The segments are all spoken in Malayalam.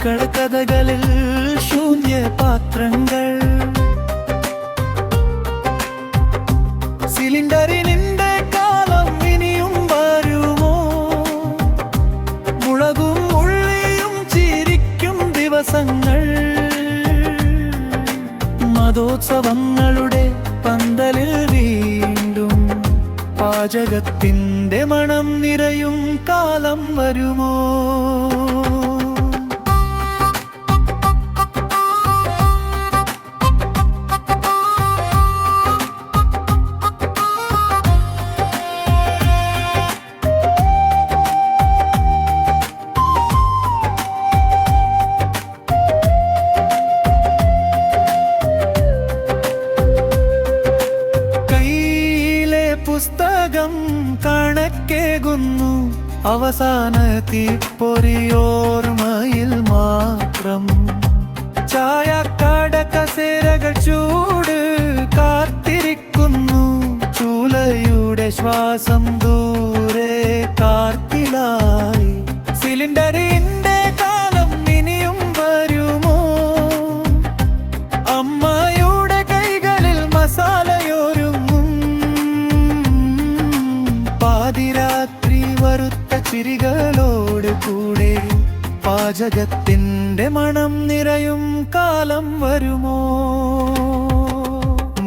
അടുക്കളക്കഥകളിൽ ശൂന്യപാത്രങ്ങൾ. സിലിണ്ടറിനിന്റെ കാലം ഇനിയും വരുമോ? മുളകും ഉള്ളിയും ചിരിക്കും ദിവസങ്ങൾ. മതോത്സവങ്ങളുടെ പന്തലിൽ വീണ്ടും പാചകത്തിന്റെ മണം നിറയും കാലം വരുമോ? പുസ്തകം കണക്കേകുന്നു, അവസാന തീപ്പൊരിയോർമ്മയിൽ മാത്രം. ചായക്കട കസേരകൾ ചൂട് കാത്തിരിക്കുന്നു, ചൂലയുടെ ശ്വാസം ദൂരെ കാർത്തിലായി. സിലിണ്ടറിന്റെ കാലം ഇനിയും വരുമോ? അമ്മയുടെ കൈകളിൽ മസാലയൊരുങ്ങും പാതിരാത്രി വറുത്ത ചിരികളോട് കൂടെ പാചകത്തിന്റെ മണം നിറയും കാലം വരുമോ?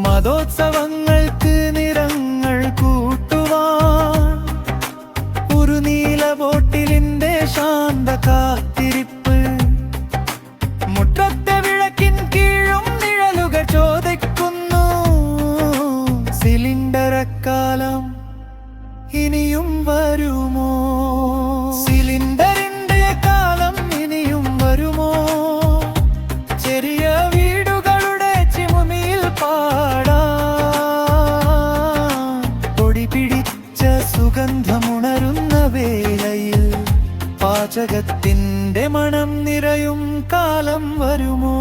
മതോത്സവങ്ങൾക്ക് നിറങ്ങൾ കൂട്ടുവാൻ ഒരു നീല ബോട്ടിലിന്റെ ശാന്ത കാത്തിരിപ്പ്. മുറ്റത്തെ വിളക്കിൻ കീഴും നിഴലുകൾ ചോദിക്കുന്നു, സിലിണ്ടറക്കാലം ഇനിയും വരുമോ? സിലിണ്ടറിന്റെ കാലം ഇനിയും വരുമോ? ചെറിയ വീടുകളുടെ ചിമുമിയിൽ പാടാൻ പൊടി പിടിച്ച സുഗന്ധമുണരുന്ന വേളയിൽ പാചകത്തിന്റെ മണം നിറയും കാലം വരുമോ?